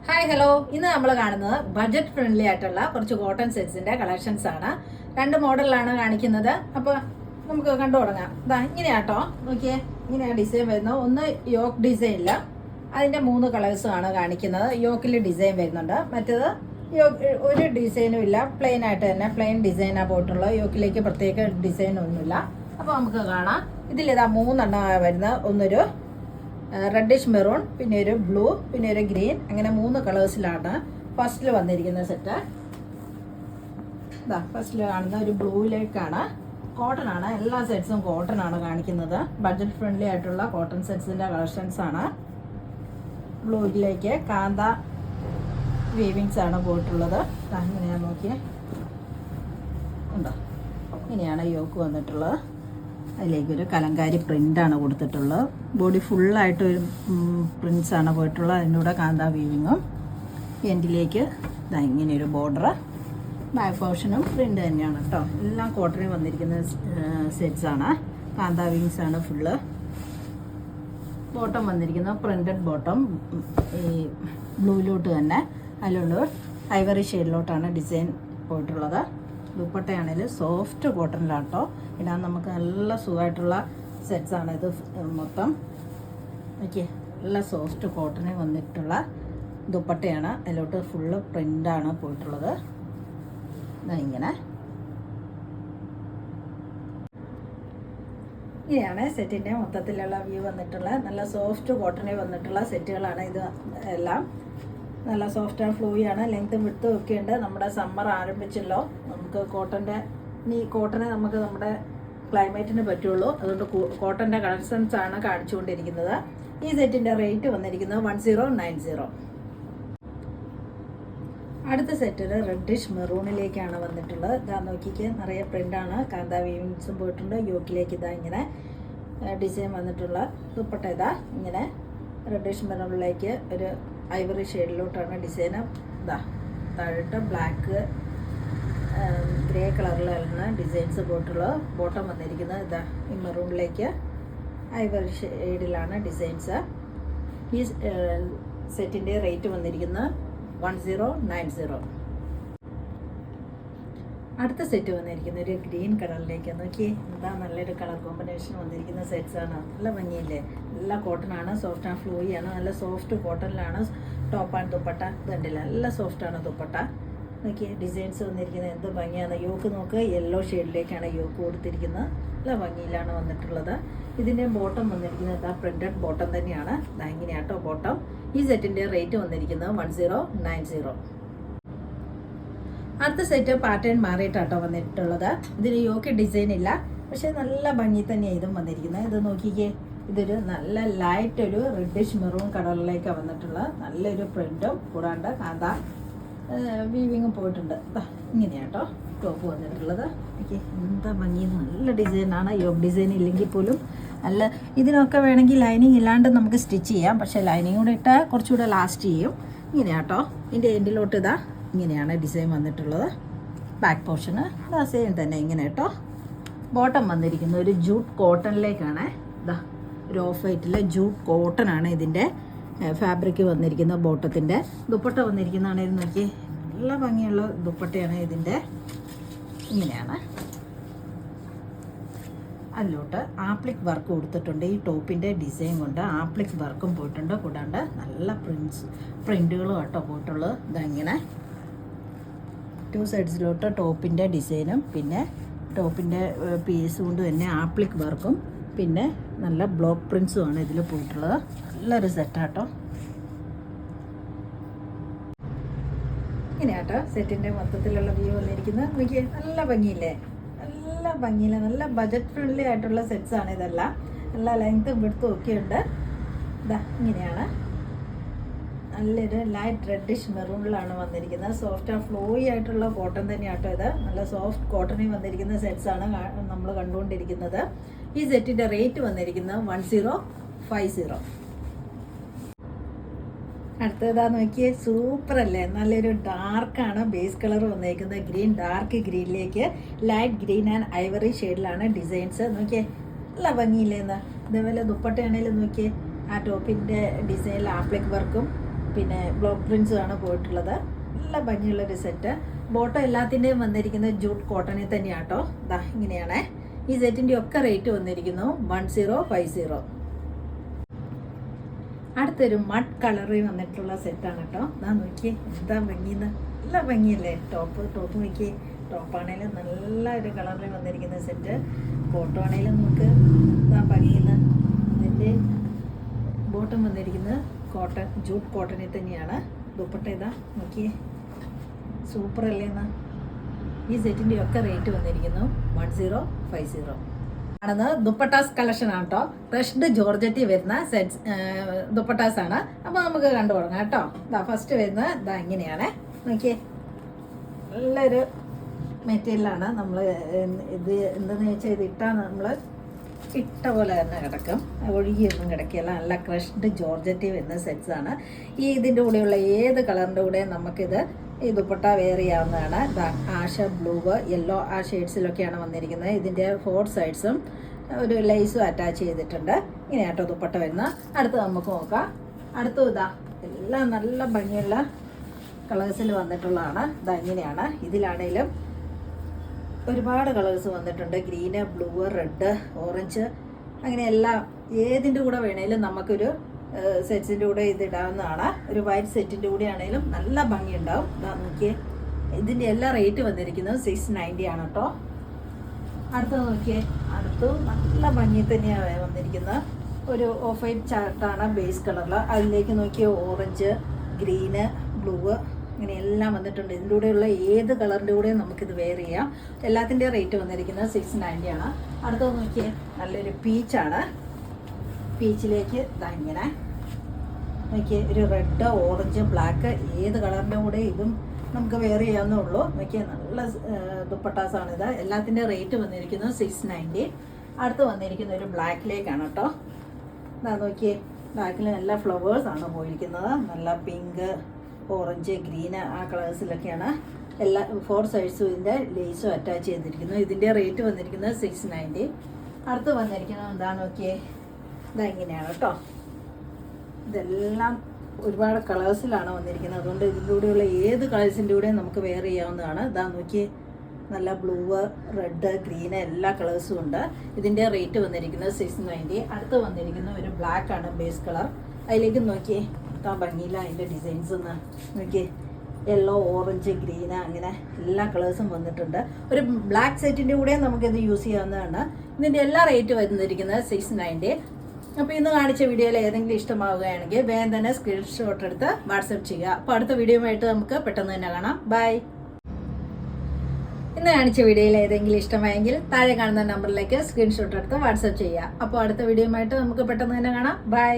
Hi hello, ഇന്ന് നമ്മൾ കാണുന്നത് ബഡ്ജറ്റ് ഫ്രണ്ട്ലി ആയിട്ടുള്ള കുറച്ച് കോട്ടൺ സെറ്റ്സിന്റെ കളക്ഷൻസ് ആണ്. രണ്ട് മോഡലിലാണ് കാണിക്കുന്നത്. അപ്പോൾ നമുക്ക് കണ്ടു തുടങ്ങാം. ഇതാ ഇങ്ങനെയാട്ടോ, നോക്കിയേ, ഇങ്ങനെയാണ് ഡിസൈൻ വരുന്നത്. ഒന്ന് യോക്ക് ഡിസൈനില്ല, അതിന്റെ 3 കളേഴ്സും ആണ് കാണിക്കുന്നത്. യോക്കിൽ ഡിസൈൻ വരുന്നുണ്ട്, മറ്റേത് ഒരു ഡിസൈനും ഇല്ല, പ്ലെയിൻ ആയിട്ട് തന്നെ പ്ലെയിൻ ഡിസൈനാണ് പോയിട്ടുള്ളത്. യോക്കിലേക്ക് പ്രത്യേക ഡിസൈൻ ഒന്നുമില്ല. അപ്പോൾ നമുക്ക് കാണാം. ഇതിലിതാ 3 എണ്ണം വരുന്നത്. ഒന്നൊരു റെഡിഷ് മെറൂൺ, പിന്നെ ഒരു ബ്ലൂ, പിന്നെ ഒരു ഗ്രീൻ, അങ്ങനെ 3 കളേഴ്സിലാണ് ഫസ്റ്റിൽ വന്നിരിക്കുന്ന സെറ്റ്. ഇതാ ഫസ്റ്റിൽ കാണുന്ന ഒരു ബ്ലൂയിലേക്കാണ്. കോട്ടൺ ആണ്, എല്ലാ സെറ്റ്സും കോട്ടൺ ആണ് കാണിക്കുന്നത്. ബഡ്ജറ്റ് ഫ്രണ്ട്ലി ആയിട്ടുള്ള കോട്ടൺ സെറ്റ്സിന്റെ കളക്ഷൻസ് ആണ്. ബ്ലൂയിലേക്ക് കാന്ത വീവിങ്സ് ആണ് പോയിട്ടുള്ളത്. ഇങ്ങനെയാണ് നോക്കിയേ, ഉണ്ടോ, ഇങ്ങനെയാണ് യോക്ക് വന്നിട്ടുള്ളത്. അതിലേക്കൊരു കലങ്കാരി പ്രിൻ്റാണ് കൊടുത്തിട്ടുള്ളത്. ബോഡി ഫുള്ളായിട്ടൊരു പ്രിൻസാണ് പോയിട്ടുള്ളത്. അതിൻ്റെ കൂടെ കാന്താ വീവിങ്ങും. എൻഡിലേക്ക് ഇങ്ങനെയൊരു ബോർഡർ. ബാക്ക് പോർഷനും പ്രിൻ്റ് തന്നെയാണ് കേട്ടോ. എല്ലാം കോട്ടണിൽ വന്നിരിക്കുന്ന സെറ്റ്സാണ്. കാന്താ വീവിങ്സ് ആണ് ഫുള്ള്. ബോട്ടം വന്നിരിക്കുന്നത് പ്രിൻറ്റഡ് ബോട്ടം, ഈ ബ്ലൂയിലോട്ട് തന്നെ. അതിലുള്ള ഐവറി ഷെയ്ഡിലോട്ടാണ് ഡിസൈൻ പോയിട്ടുള്ളത്. ദുപ്പട്ടയാണെങ്കിൽ സോഫ്റ്റ് കോട്ടണിലാട്ടോ. ഇടാൻ നമുക്ക് നല്ല സുഖമായിട്ടുള്ള സെറ്റ്സാണ് ഇത് മൊത്തം. ഓക്കെ, നല്ല സോഫ്റ്റ് കോട്ടണിൽ വന്നിട്ടുള്ള ദുപ്പട്ടയാണ്. അതിലോട്ട് ഫുള്ള് പ്രിൻ്റാണ് പോയിട്ടുള്ളത്. ഇങ്ങനെ ഇങ്ങനെയാണ് സെറ്റിൻ്റെ മൊത്തത്തിലുള്ള വ്യൂ വന്നിട്ടുള്ള. നല്ല സോഫ്റ്റ് കോട്ടണിൽ വന്നിട്ടുള്ള സെറ്റുകളാണ് ഇത് എല്ലാം. നല്ല സോഫ്റ്റ് ആൻഡ് ഫ്ലൂയിയാണ്. ലെങ്ത്തും വിട്ടും ഒക്കെ ഉണ്ട്. നമ്മുടെ സമ്മർ ആരംഭിച്ചല്ലോ. നമുക്ക് കോട്ടനെ നമുക്ക് നമ്മുടെ ക്ലൈമറ്റിന് പറ്റുള്ളൂ. അതുകൊണ്ട് കോട്ടൻ്റെ കളക്ഷൻസ് ആണ് കാണിച്ചുകൊണ്ടിരിക്കുന്നത്. ഈ സെറ്റിൻ്റെ റേറ്റ് വന്നിരിക്കുന്നത് 1090. അടുത്ത സെറ്റിൽ റെഡിഷ് മെറൂണിലേക്കാണ് വന്നിട്ടുള്ളത്. ഇതാ നോക്കിക്ക്, നിറയെ പ്രിൻ്റാണ്. കാന്താ വീവിങ്സും പോയിട്ടുണ്ട്. യോക്കിലേക്ക് ഇതാ ഇങ്ങനെ ഡിസൈൻ വന്നിട്ടുള്ള ദുപ്പട്ട. ഇതാ ഇങ്ങനെ റെഡിഷ് മെറൂണിലേക്ക് ഒരു ഐവറി ഷെയ്ഡിലോട്ടാണ് ഡിസൈന്. ഇതാ താഴോട്ട് ബ്ലാക്ക്, ഗ്രേ കളറിലാണ് ഡിസൈൻസ് പോയിട്ടുള്ളത്. ബോട്ടം വന്നിരിക്കുന്നത് ഇതാ ഈ മെറൂണിലേക്ക് ഐവറി ഷെയ്ഡിലാണ് ഡിസൈൻസ്. ഈ സെറ്റിൻ്റെ റേറ്റ് വന്നിരിക്കുന്നത് 1090. അടുത്ത സെറ്റ് വന്നിരിക്കുന്ന ഒരു ഗ്രീൻ കളറിലേക്ക്. നോക്കി, എന്താ നല്ലൊരു കളർ കോമ്പിനേഷൻ വന്നിരിക്കുന്ന സെറ്റ്സാണ്. നല്ല ഭംഗിയില്ലേ. നല്ല കോട്ടണാണ്, സോഫ്റ്റ് ആൻഡ് ഫ്ലൂയിയാണ്. നല്ല സോഫ്റ്റ് കോട്ടണിലാണ് ടോപ്പ് ആൻഡ് ദുപ്പട്ട. ഇതുണ്ടല്ല, നല്ല സോഫ്റ്റാണ് ദുപ്പട്ട. നോക്കി, ഡിസൈൻസ് വന്നിരിക്കുന്നത് എന്ത് ഭംഗിയാണ്. യോക്ക് നോക്ക്, യെല്ലോ ഷെയ്ഡിലേക്കാണ് യോക്ക് കൊടുത്തിരിക്കുന്നത്. നല്ല ഭംഗിയിലാണ് വന്നിട്ടുള്ളത്. ഇതിൻ്റെ ബോട്ടം വന്നിരിക്കുന്നത് ഇതാ പ്രിൻറ്റഡ് ബോട്ടം തന്നെയാണ്. ഇതാ ഇങ്ങനെയാട്ടോ ബോട്ടം. ഈ സെറ്റിൻ്റെ റേറ്റ് വന്നിരിക്കുന്നത് 1090. അടുത്ത സെറ്റ് പാറ്റേൺ മാറിയിട്ടാട്ടോ വന്നിട്ടുള്ളത്. ഇതിന് യോക്ക് ഡിസൈൻ ഇല്ല, പക്ഷേ നല്ല ഭംഗി തന്നെയാണ് ഇതും വന്നിരിക്കുന്നത്. ഇത് നോക്കിക്കേ, ഇതൊരു നല്ല ലൈറ്റ് ഒരു റെഡിഷ് മെറൂൺ കളറിലേക്കാണ് വന്നിട്ടുള്ളത്. നല്ലൊരു പ്രിൻറ്റും കൂടാണ്ട് കാന്താ വീവിങ്ങും പോയിട്ടുണ്ട്. ഇങ്ങനെയാട്ടോ ടോപ്പ് വന്നിട്ടുള്ളത്. ഓക്കെ, എന്താ ഭംഗി, നല്ല ഡിസൈനാണ്. യോക്ക് ഡിസൈൻ ഇല്ലെങ്കിൽ പോലും നല്ല. ഇതിനൊക്കെ വേണമെങ്കിൽ ലൈനിങ് ഇല്ലാണ്ട് നമുക്ക് സ്റ്റിച്ച് ചെയ്യാം, പക്ഷേ ലൈനിങ് കൂടെ ഇട്ടാൽ കുറച്ചുകൂടെ ലാസ്റ്റ് ചെയ്യും. ഇങ്ങനെയാട്ടോ ഇതിൻ്റെ എൻഡിലോട്ട് ഇതാ ഇങ്ങനെയാണ് ഡിസൈൻ വന്നിട്ടുള്ളത്. ബാക്ക് പോർഷന് ഇതാ സെയിം തന്നെ ഇങ്ങനെ കേട്ടോ. ബോട്ടം വന്നിരിക്കുന്നത് ഒരു ജൂട്ട് കോട്ടണിലേക്കാണ്. ഇതാ ഒരു ഓഫ് വൈറ്റിലെ ജൂട്ട് കോട്ടൺ ആണ് ഇതിൻ്റെ ഫാബ്രിക് വന്നിരിക്കുന്ന. ബോട്ടത്തിൻ്റെ ദുപ്പട്ട വന്നിരിക്കുന്നതാണെന്ന് നോക്കി, നല്ല ഭംഗിയുള്ള ദുപ്പട്ടയാണ് ഇതിൻ്റെ. ഇങ്ങനെയാണ്. അതിലോട്ട് ആപ്ലിക് വർക്ക് കൊടുത്തിട്ടുണ്ട്. ഈ ടോപ്പിൻ്റെ ഡിസൈൻ കൊണ്ട് ആപ്ലിക് വർക്കും പോയിട്ടുണ്ട്. കൂടാണ്ട് നല്ല പ്രിൻറ്റുകളും കേട്ടോ പോയിട്ടുള്ളത്. ഇതങ്ങനെ 2 സൈഡ്സിലോട്ട് ടോപ്പിൻ്റെ ഡിസൈനും പിന്നെ ടോപ്പിൻ്റെ പീസ് കൊണ്ട് തന്നെ ആപ്ലിക് വർക്കും പിന്നെ നല്ല ബ്ലോക്ക് പ്രിൻസും ആണ് ഇതിൽ പോയിട്ടുള്ളത്. നല്ലൊരു സെറ്റാട്ടോ. ഇങ്ങനെയാട്ടോ സെറ്റിൻ്റെ മൊത്തത്തിലുള്ള വ്യൂ വന്നിരിക്കുന്നത്. നോക്കിയേ, നല്ല ഭംഗിയില്ലേ, നല്ല ഭംഗിയില്ല. നല്ല ബജറ്റ് ഫ്രണ്ട്ലി ആയിട്ടുള്ള സെറ്റ്സാണ് ഇതെല്ലാം. നല്ല ലെങ്ത്തും വിഡ്ത്തും ഒക്കെ ഉണ്ട്. ഇതാ ഇങ്ങനെയാണ്. നല്ലൊരു ലൈറ്റ് റെഡിഷ് മെറൂണിലാണ് വന്നിരിക്കുന്നത്. സോഫ്റ്റ് ആൻഡ് ഫ്ലോയി ആയിട്ടുള്ള കോട്ടൺ തന്നെയാട്ടോ ഇത്. നല്ല സോഫ്റ്റ് കോട്ടണിൽ വന്നിരിക്കുന്ന സെറ്റ്സാണ് നമ്മൾ കണ്ടുകൊണ്ടിരിക്കുന്നത്. ഈ സെറ്റിൻ്റെ റേറ്റ് വന്നിരിക്കുന്നത് 1050. അടുത്തതാന്ന് നോക്കിയേ, സൂപ്പർ അല്ലേ. നല്ലൊരു ഡാർക്കാണ് ബേസ് കളർ വന്നിരിക്കുന്നത്. ഗ്രീൻ, ഡാർക്ക് ഗ്രീനിലേക്ക് ലൈറ്റ് ഗ്രീൻ ആൻഡ് ഐവറി ഷെയ്ഡിലാണ് ഡിസൈൻസ്. നോക്കിയേ, നല്ല ഭംഗിയില്ലേന്ന്. ഇതേപോലെ ദുപ്പട്ടയാണെങ്കിലും നോക്കിയേ, ആ ടോപ്പിൻ്റെ ഡിസൈനിൽ ആപ്ലിക് വർക്കും പിന്നെ ബ്ലോക്ക് പ്രിൻസും ആണ് പോയിട്ടുള്ളത്. നല്ല ഭംഗിയുള്ളൊരു സെറ്റ്. ബോട്ടം എല്ലാത്തിൻ്റെയും വന്നിരിക്കുന്നത് ജൂട്ട് കോട്ടണിൽ തന്നെയാണ് കേട്ടോ. ഇതാ ഇങ്ങനെയാണേ. ഈ സെറ്റിൻ്റെ ഒക്കെ റേറ്റ് വന്നിരിക്കുന്നു 1050. അടുത്തൊരു മഡ് കളറിൽ വന്നിട്ടുള്ള സെറ്റാണ് കേട്ടോ. ഇതാ നോക്കിയേ, എന്താ ഭംഗിന്ന്, നല്ല ഭംഗിയല്ലേ. ടോപ്പ് നോക്കിയേ, ടോപ്പാണേലും നല്ല ഒരു കളറിൽ വന്നിരിക്കുന്ന സെറ്റ്. ബോട്ടം ആണേലും നമുക്ക് ഇതാ ഭംഗിന്ന്. ഇതിൻ്റെ ബോട്ടം വന്നിരിക്കുന്നത് കോട്ടൺ, ജൂട്ട് കോട്ടണിൽ തന്നെയാണ്. ദുപ്പട്ട ഇതാ നോക്കിയേ, സൂപ്പർ അല്ലേ എന്നാ. ഈ സെറ്റിൻ്റെ ഒക്കെ റേറ്റ് വന്നിരിക്കുന്നു 1050 ആണെന്ന്. ദുപ്പട്ടാസ് കളക്ഷൻ ആണ് കേട്ടോ. റഷ്ഡ് ജോർജറ്റി വരുന്ന സെറ്റ്സ് ദുപ്പട്ടാസ് ആണ്. അപ്പോൾ നമുക്ക് കണ്ടു തുടങ്ങാം കേട്ടോ. ഇതാ ഫസ്റ്റ് വരുന്നത് ഇതാ ഇങ്ങനെയാണ്. നോക്കിയേ, നല്ലൊരു മെറ്റീരിയലാണ്. നമ്മൾ ഇത് എന്തെന്ന് വെച്ചാൽ ഇത് ഇട്ടാൽ നമ്മൾ ഇട്ട പോലെ തന്നെ കിടക്കും, ഒഴുകിയൊന്നും കിടക്കില്ല. നല്ല ക്രഷ്ഡ് ജോർജറ്റി വരുന്ന സെറ്റ്സാണ്. ഈ ഇതിൻ്റെ കൂടെയുള്ള ഏത് കളറിൻ്റെ കൂടെ നമുക്കിത് ഈ ദുപ്പട്ട വെയർ ചെയ്യാവുന്നതാണ്. ആഷ്, ബ്ലൂ, യെല്ലോ ആ ഷെയ്ഡ്സിലൊക്കെയാണ് വന്നിരിക്കുന്നത്. ഇതിൻ്റെ 4 സൈഡ്സും ഒരു ലൈസും അറ്റാച്ച് ചെയ്തിട്ടുണ്ട്. ഇങ്ങനെയാട്ടോ ദുപ്പട്ട വരുന്നത്. അടുത്ത് നമുക്ക് നോക്കാം. അടുത്തും ഇതാ എല്ലാം നല്ല ഭംഗിയുള്ള കളേഴ്സിൽ വന്നിട്ടുള്ളതാണ്. ഇതാ ഇങ്ങനെയാണ്. ഇതിലാണേലും ഒരുപാട് കളേഴ്സ് വന്നിട്ടുണ്ട്. ഗ്രീന്, ബ്ലൂ, റെഡ്, ഓറഞ്ച്, അങ്ങനെ എല്ലാം ഏതിൻ്റെ കൂടെ വേണേലും നമുക്കൊരു സെറ്റ്സിൻ്റെ കൂടെ ഇത് ഇടാവുന്നതാണ്. ഒരു വൈറ്റ് സെറ്റിൻ്റെ കൂടെ ആണെങ്കിലും നല്ല ഭംഗിയുണ്ടാവും. ഇതാ നോക്കിയേ, ഇതിൻ്റെ എല്ലാ റേറ്റ് വന്നിരിക്കുന്നത് 690 ആണ് കേട്ടോ. അടുത്ത് നോക്കിയേ, അടുത്ത് നല്ല ഭംഗി തന്നെയാണ് വന്നിരിക്കുന്നത്. ഒരു ഓഫ് വൈറ്റ് ചാർട്ടാണ് ബേസ് കളറിൽ. അതിലേക്ക് നോക്കിയ ഓറഞ്ച്, ഗ്രീന്, ബ്ലൂ അങ്ങനെ എല്ലാം വന്നിട്ടുണ്ട്. ഇതിൻ്റെ കൂടെയുള്ള ഏത് കളറിൻ്റെ കൂടെയും നമുക്കിത് വെയർ ചെയ്യാം. എല്ലാത്തിൻ്റെ റേറ്റ് വന്നിരിക്കുന്നത് 690 ആണ്. അടുത്ത് നോക്കിയേ, നല്ലൊരു പീച്ചാണ്. പീച്ചിലേക്ക് ഇതാ ഇങ്ങനെ നോക്കിയേ, ഒരു റെഡ്, ഓറഞ്ച്, ബ്ലാക്ക് ഏത് കളറിൻ്റെ കൂടെ ഇതും നമുക്ക് വെയർ ചെയ്യാവുന്നേ ഉള്ളൂ. നോക്കിയേ, നല്ല ദുപ്പട്ടാസാണിത്. എല്ലാത്തിൻ്റെ റേറ്റ് വന്നിരിക്കുന്നത് 690. അടുത്ത് വന്നിരിക്കുന്ന ഒരു ബ്ലാക്കിലേക്കാണ് കേട്ടോ. ഇതാ നോക്കിയേ, ബ്ലാക്കിൽ നല്ല ഫ്ലവേഴ്സാണ് പോയിരിക്കുന്നത്. നല്ല പിങ്ക്, ഓറഞ്ച്, ഗ്രീന് ആ കളേഴ്സിലൊക്കെയാണ്. എല്ലാ 4 സൈഡ്സും ഇതിൻ്റെ ലേസും അറ്റാച്ച് ചെയ്തിരിക്കുന്നു. ഇതിൻ്റെ റേറ്റ് വന്നിരിക്കുന്നത് 690. അടുത്ത് വന്നിരിക്കുന്നത് എന്താ നോക്കിയേ, ഇതാ ഇങ്ങനെയാണ് കേട്ടോ. ഇതെല്ലാം ഒരുപാട് കളേഴ്സിലാണ് വന്നിരിക്കുന്നത്. അതുകൊണ്ട് ഇതിൻ്റെ കൂടെയുള്ള ഏത് കളേഴ്സിൻ്റെ കൂടെയും നമുക്ക് വെയർ ചെയ്യാവുന്നതാണ്. ഇതാ നോക്കിയേ, നല്ല ബ്ലൂ, റെഡ്, ഗ്രീന് എല്ലാ കളേഴ്സും ഉണ്ട്. ഇതിൻ്റെ റേറ്റ് വന്നിരിക്കുന്നത് 690. അടുത്ത് വന്നിരിക്കുന്ന ഒരു ബ്ലാക്ക് ആണ് ബേസ് കളർ. അതിലേക്ക് നോക്കിയേ, ഇതാ ഭംഗിയില്ല അതിൻ്റെ ഡിസൈൻസ് ഒന്ന് നോക്കിയേ. യെല്ലോ, ഓറഞ്ച്, ഗ്രീന് അങ്ങനെ എല്ലാ കളേഴ്സും വന്നിട്ടുണ്ട്. ഒരു ബ്ലാക്ക് സെറ്റിൻ്റെ കൂടെ നമുക്കിത് യൂസ് ചെയ്യാവുന്നതാണ്. ഇതിൻ്റെ എല്ലാ റേറ്റ് വന്നിരിക്കുന്നത് 690. അപ്പോൾ ഇന്ന് കാണിച്ച വീഡിയോയിൽ ഏതെങ്കിലും ഇഷ്ടമാവുകയാണെങ്കിൽ വേഗം തന്നെ സ്ക്രീൻഷോട്ട് എടുത്ത് വാട്സപ്പ് ചെയ്യുക. അപ്പോൾ അടുത്ത വീഡിയോയുമായിട്ട് നമുക്ക് പെട്ടെന്ന് തന്നെ കാണാം. ബൈ. ഇന്ന് കാണിച്ച വീഡിയോയിൽ ഏതെങ്കിലും ഇഷ്ടമായെങ്കിൽ താഴെ കാണുന്ന നമ്പറിലേക്ക് സ്ക്രീൻഷോട്ട് എടുത്ത് വാട്സപ്പ് ചെയ്യുക. അപ്പോൾ അടുത്ത വീഡിയോയുമായിട്ട് നമുക്ക് പെട്ടെന്ന് തന്നെ കാണാം. ബൈ.